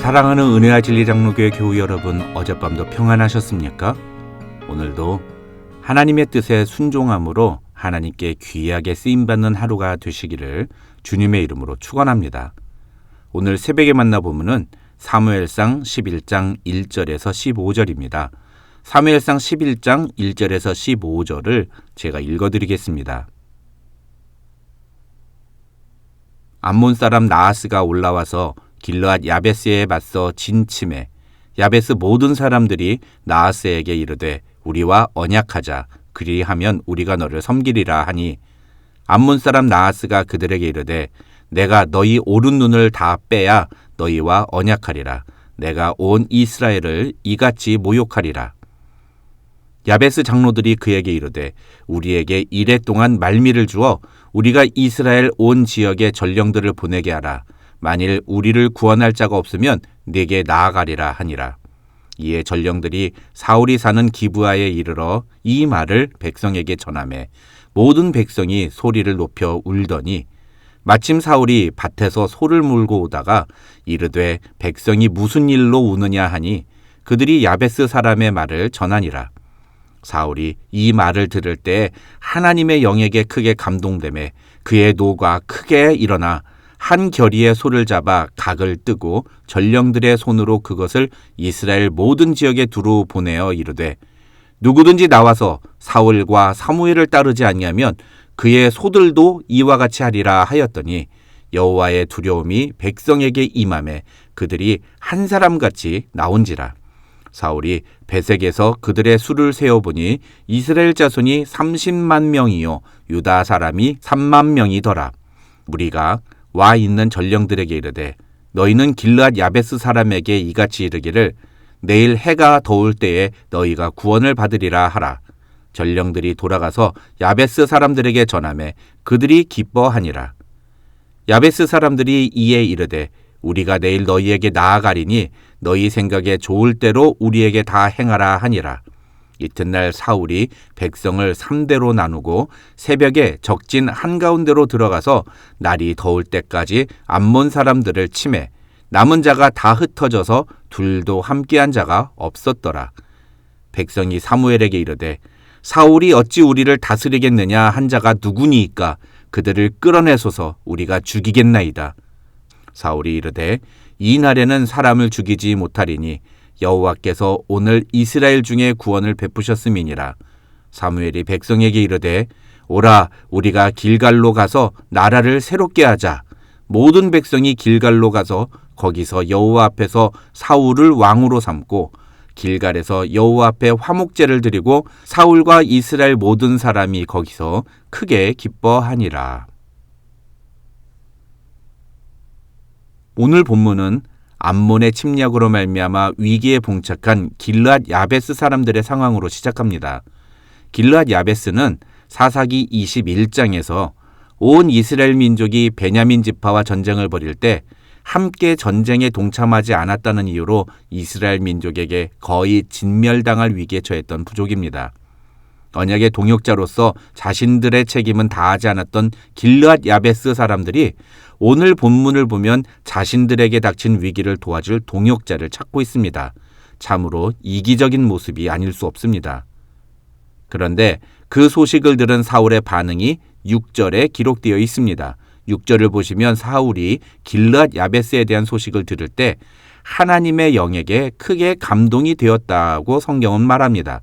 사랑하는 은혜와 진리 장로교회 교우 여러분, 어젯밤도 평안하셨습니까? 오늘도 하나님의 뜻에 순종함으로 하나님께 귀하게 쓰임받는 하루가 되시기를 주님의 이름으로 축원합니다. 오늘 새벽에 만나보면은 사무엘상 11장 1절에서 15절입니다. 사무엘상 11장 1절에서 15절을 제가 읽어드리겠습니다. 암몬 사람 나하스가 올라와서 길르앗 야베스에 맞서 진침해 야베스 모든 사람들이 나하스에게 이르되 우리와 언약하자. 그리하면 우리가 너를 섬기리라 하니 암몬 사람 나하스가 그들에게 이르되 내가 너희 오른 눈을 다 빼야 너희와 언약하리라. 내가 온 이스라엘을 이같이 모욕하리라. 야베스 장로들이 그에게 이르되 우리에게 이레 동안 말미를 주어 우리가 이스라엘 온 지역에 전령들을 보내게 하라. 만일 우리를 구원할 자가 없으면 네게 나아가리라 하니라. 이에 전령들이 사울이 사는 기브아에 이르러 이 말을 백성에게 전하매 모든 백성이 소리를 높여 울더니 마침 사울이 밭에서 소를 물고 오다가 이르되 백성이 무슨 일로 우느냐 하니 그들이 야베스 사람의 말을 전하니라. 사울이 이 말을 들을 때 하나님의 영에게 크게 감동되매 그의 노가 크게 일어나 한 겨리의 소를 잡아 각을 뜨고 전령들의 손으로 그것을 이스라엘 모든 지역에 두루 보내어 이르되 누구든지 나와서 사울과 사무엘을 따르지 아니하면 그의 소들도 이와 같이 하리라 하였더니 여호와의 두려움이 백성에게 임하매 그들이 한 사람같이 나온지라. 사울이 베색에서 그들의 수를 세어보니 이스라엘 자손이 30만 명이요 유다 사람이 3만 명이더라. 무리가 와 있는 전령들에게 이르되 너희는 길르앗 야베스 사람에게 이같이 이르기를 내일 해가 더울 때에 너희가 구원을 받으리라 하라. 전령들이 돌아가서 야베스 사람들에게 전하매 그들이 기뻐하니라. 야베스 사람들이 이에 이르되 우리가 내일 너희에게 나아가리니 너희 생각에 좋을 대로 우리에게 다 행하라 하니라. 이튿날 사울이 백성을 3대로 나누고 새벽에 적진 한가운데로 들어가서 날이 더울 때까지 암몬 사람들을 치매 남은 자가 다 흩어져서 둘도 함께한 자가 없었더라. 백성이 사무엘에게 이르되 사울이 어찌 우리를 다스리겠느냐 한 자가 누구니이까 그들을 끌어내소서 우리가 죽이겠나이다. 사울이 이르되 이 날에는 사람을 죽이지 못하리니 여호와께서 오늘 이스라엘 중에 구원을 베푸셨음이니라. 사무엘이 백성에게 이르되 오라 우리가 길갈로 가서 나라를 새롭게 하자. 모든 백성이 길갈로 가서 거기서 여호와 앞에서 사울을 왕으로 삼고 길갈에서 여호와 앞에 화목제를 드리고 사울과 이스라엘 모든 사람이 거기서 크게 기뻐하니라. 오늘 본문은 암몬의 침략으로 말미암아 위기에 봉착한 길르앗 야베스 사람들의 상황으로 시작합니다. 길르앗 야베스는 사사기 21장에서 온 이스라엘 민족이 베냐민 지파와 전쟁을 벌일 때 함께 전쟁에 동참하지 않았다는 이유로 이스라엘 민족에게 거의 진멸당할 위기에 처했던 부족입니다. 언약의 동역자로서 자신들의 책임은 다하지 않았던 길르앗 야베스 사람들이 오늘 본문을 보면 자신들에게 닥친 위기를 도와줄 동역자를 찾고 있습니다. 참으로 이기적인 모습이 아닐 수 없습니다. 그런데 그 소식을 들은 사울의 반응이 6절에 기록되어 있습니다. 6절을 보시면 사울이 길르앗 야베스에 대한 소식을 들을 때 하나님의 영에게 크게 감동이 되었다고 성경은 말합니다.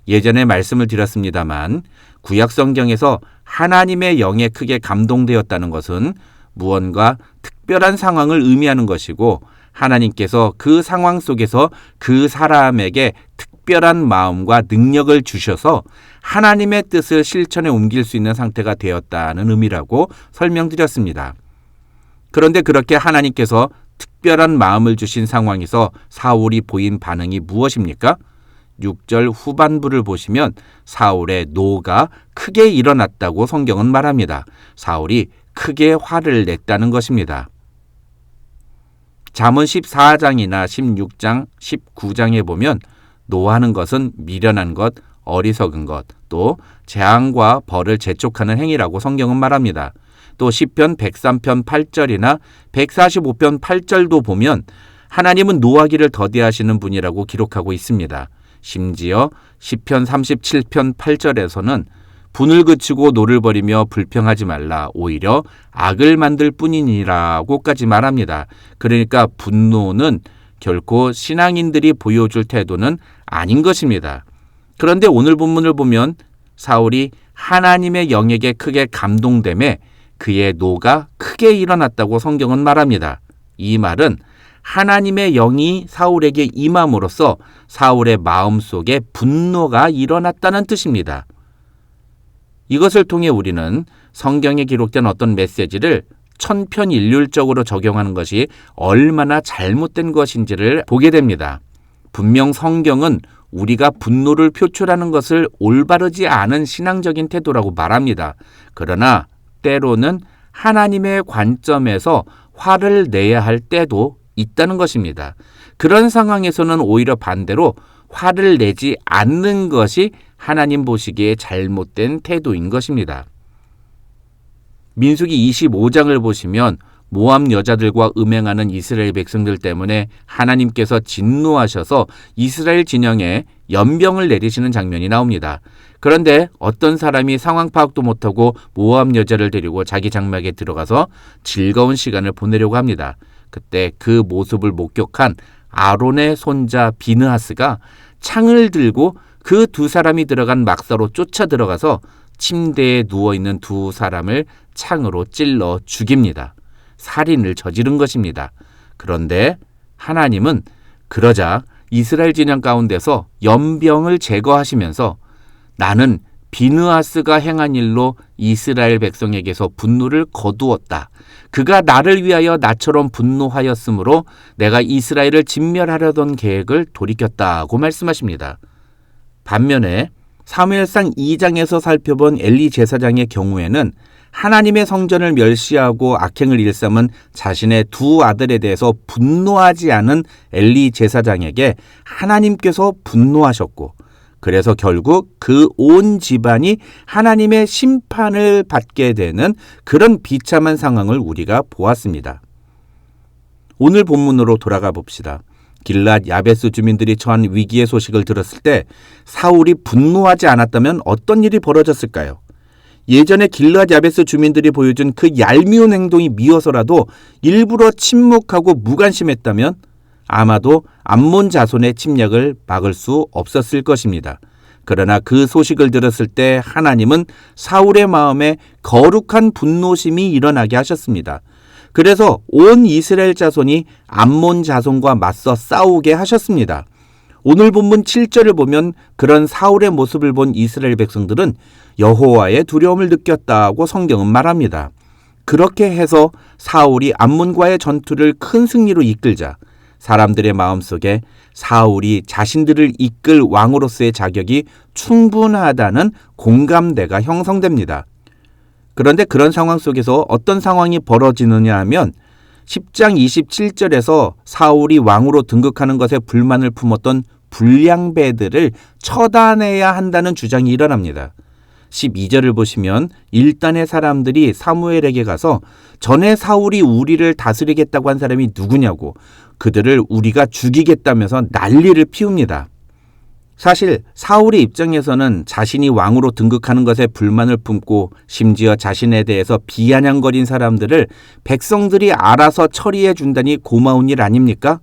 예전에 말씀을 드렸습니다만 구약 성경에서 하나님의 영에 크게 감동되었다는 것은 무언가 특별한 상황을 의미하는 것이고 하나님께서 그 상황 속에서 그 사람에게 특별한 마음과 능력을 주셔서 하나님의 뜻을 실천에 옮길 수 있는 상태가 되었다는 의미라고 설명드렸습니다. 그런데 그렇게 하나님께서 특별한 마음을 주신 상황에서 사울이 보인 반응이 무엇입니까? 6절 후반부를 보시면 사울의 노가 크게 일어났다고 성경은 말합니다. 사울이 크게 화를 냈다는 것입니다. 잠언 14장이나 16장, 19장에 보면 노하는 것은 미련한 것, 어리석은 것, 또 재앙과 벌을 재촉하는 행위라고 성경은 말합니다. 또 시편 103편 8절이나 145편 8절도 보면 하나님은 노하기를 더디하시는 분이라고 기록하고 있습니다. 심지어 시편 37편 8절에서는 분을 그치고 노를 버리며 불평하지 말라 오히려 악을 만들 뿐이니라고까지 말합니다. 그러니까 분노는 결코 신앙인들이 보여줄 태도는 아닌 것입니다. 그런데 오늘 본문을 보면 사울이 하나님의 영에게 크게 감동됨에 그의 노가 크게 일어났다고 성경은 말합니다. 이 말은 하나님의 영이 사울에게 임함으로써 사울의 마음속에 분노가 일어났다는 뜻입니다. 이것을 통해 우리는 성경에 기록된 어떤 메시지를 천편일률적으로 적용하는 것이 얼마나 잘못된 것인지를 보게 됩니다. 분명 성경은 우리가 분노를 표출하는 것을 올바르지 않은 신앙적인 태도라고 말합니다. 그러나 때로는 하나님의 관점에서 화를 내야 할 때도 있다는 것입니다. 그런 상황에서는 오히려 반대로 화를 내지 않는 것이 하나님 보시기에 잘못된 태도인 것입니다. 민수기 25장을 보시면 모압 여자들과 음행하는 이스라엘 백성들 때문에 하나님께서 진노하셔서 이스라엘 진영에 연병을 내리시는 장면이 나옵니다. 그런데 어떤 사람이 상황 파악도 못하고 모압 여자를 데리고 자기 장막에 들어가서 즐거운 시간을 보내려고 합니다. 그때 그 모습을 목격한 아론의 손자 비느하스가 창을 들고 그 두 사람이 들어간 막사로 쫓아 들어가서 침대에 누워있는 두 사람을 창으로 찔러 죽입니다. 살인을 저지른 것입니다. 그런데 하나님은 그러자 이스라엘 진영 가운데서 연병을 제거하시면서 나는 비느하스가 행한 일로 이스라엘 백성에게서 분노를 거두었다. 그가 나를 위하여 나처럼 분노하였으므로 내가 이스라엘을 진멸하려던 계획을 돌이켰다고 말씀하십니다. 반면에 사무엘상 2장에서 살펴본 엘리 제사장의 경우에는 하나님의 성전을 멸시하고 악행을 일삼은 자신의 두 아들에 대해서 분노하지 않은 엘리 제사장에게 하나님께서 분노하셨고 그래서 결국 그 온 집안이 하나님의 심판을 받게 되는 그런 비참한 상황을 우리가 보았습니다. 오늘 본문으로 돌아가 봅시다. 길앗 야베스 주민들이 처한 위기의 소식을 들었을 때 사울이 분노하지 않았다면 어떤 일이 벌어졌을까요? 예전에 길앗 야베스 주민들이 보여준 그 얄미운 행동이 미워서라도 일부러 침묵하고 무관심했다면 아마도 암몬 자손의 침략을 막을 수 없었을 것입니다. 그러나 그 소식을 들었을 때 하나님은 사울의 마음에 거룩한 분노심이 일어나게 하셨습니다. 그래서 온 이스라엘 자손이 암몬 자손과 맞서 싸우게 하셨습니다. 오늘 본문 7절을 보면 그런 사울의 모습을 본 이스라엘 백성들은 여호와의 두려움을 느꼈다고 성경은 말합니다. 그렇게 해서 사울이 암몬과의 전투를 큰 승리로 이끌자 사람들의 마음속에 사울이 자신들을 이끌 왕으로서의 자격이 충분하다는 공감대가 형성됩니다. 그런데 그런 상황 속에서 어떤 상황이 벌어지느냐 하면 10장 27절에서 사울이 왕으로 등극하는 것에 불만을 품었던 불량배들을 처단해야 한다는 주장이 일어납니다. 12절을 보시면 일단의 사람들이 사무엘에게 가서 전에 사울이 우리를 다스리겠다고 한 사람이 누구냐고 그들을 우리가 죽이겠다면서 난리를 피웁니다. 사실 사울의 입장에서는 자신이 왕으로 등극하는 것에 불만을 품고 심지어 자신에 대해서 비아냥거린 사람들을 백성들이 알아서 처리해 준다니 고마운 일 아닙니까?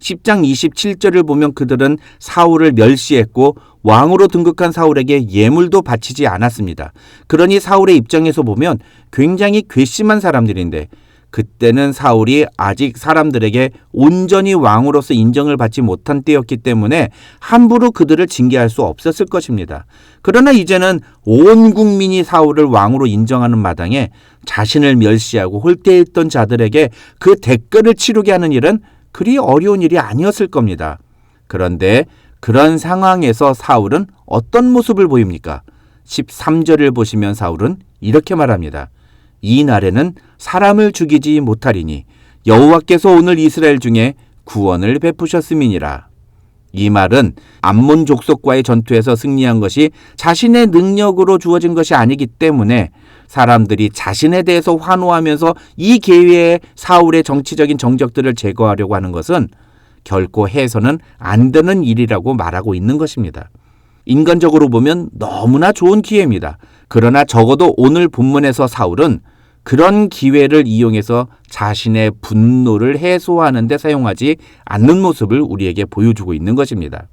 10장 27절을 보면 그들은 사울을 멸시했고 왕으로 등극한 사울에게 예물도 바치지 않았습니다. 그러니 사울의 입장에서 보면 굉장히 괘씸한 사람들인데 그때는 사울이 아직 사람들에게 온전히 왕으로서 인정을 받지 못한 때였기 때문에 함부로 그들을 징계할 수 없었을 것입니다. 그러나 이제는 온 국민이 사울을 왕으로 인정하는 마당에 자신을 멸시하고 홀대했던 자들에게 그 대가를 치르게 하는 일은 그리 어려운 일이 아니었을 겁니다. 그런데 그런 상황에서 사울은 어떤 모습을 보입니까? 13절을 보시면 사울은 이렇게 말합니다. 이 날에는 사람을 죽이지 못하리니 여호와께서 오늘 이스라엘 중에 구원을 베푸셨음이니라. 이 말은 암몬 족속과의 전투에서 승리한 것이 자신의 능력으로 주어진 것이 아니기 때문에 사람들이 자신에 대해서 환호하면서 이 기회에 사울의 정치적인 정적들을 제거하려고 하는 것은 결코 해서는 안 되는 일이라고 말하고 있는 것입니다. 인간적으로 보면 너무나 좋은 기회입니다. 그러나 적어도 오늘 본문에서 사울은 그런 기회를 이용해서 자신의 분노를 해소하는 데 사용하지 않는 모습을 우리에게 보여주고 있는 것입니다.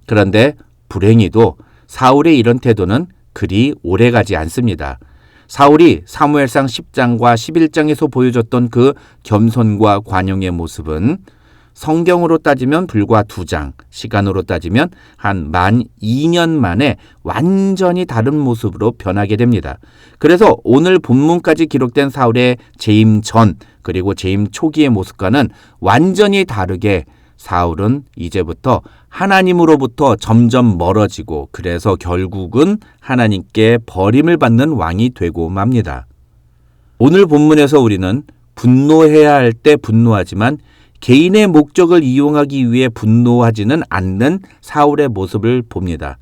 그런데 불행히도 사울의 이런 태도는 그리 오래가지 않습니다. 사울이 사무엘상 10장과 11장에서 보여줬던 그 겸손과 관용의 모습은 성경으로 따지면 불과 2장, 시간으로 따지면 한 만 2년 만에 완전히 다른 모습으로 변하게 됩니다. 그래서 오늘 본문까지 기록된 사울의 재임 전 그리고 재임 초기의 모습과는 완전히 다르게 사울은 이제부터 하나님으로부터 점점 멀어지고 그래서 결국은 하나님께 버림을 받는 왕이 되고 맙니다. 오늘 본문에서 우리는 분노해야 할 때 분노하지만 개인의 목적을 이용하기 위해 분노하지는 않는 사울의 모습을 봅니다.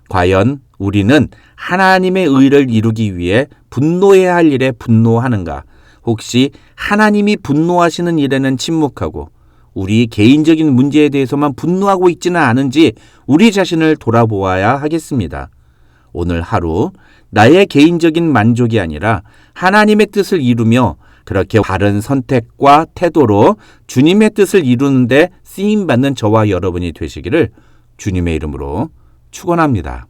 과연 우리는 하나님의 의를 이루기 위해 분노해야 할 일에 분노하는가? 혹시 하나님이 분노하시는 일에는 침묵하고 우리 개인적인 문제에 대해서만 분노하고 있지는 않은지 우리 자신을 돌아보아야 하겠습니다. 오늘 하루 나의 개인적인 만족이 아니라 하나님의 뜻을 이루며 그렇게 바른 선택과 태도로 주님의 뜻을 이루는데 쓰임받는 저와 여러분이 되시기를 주님의 이름으로 축원합니다.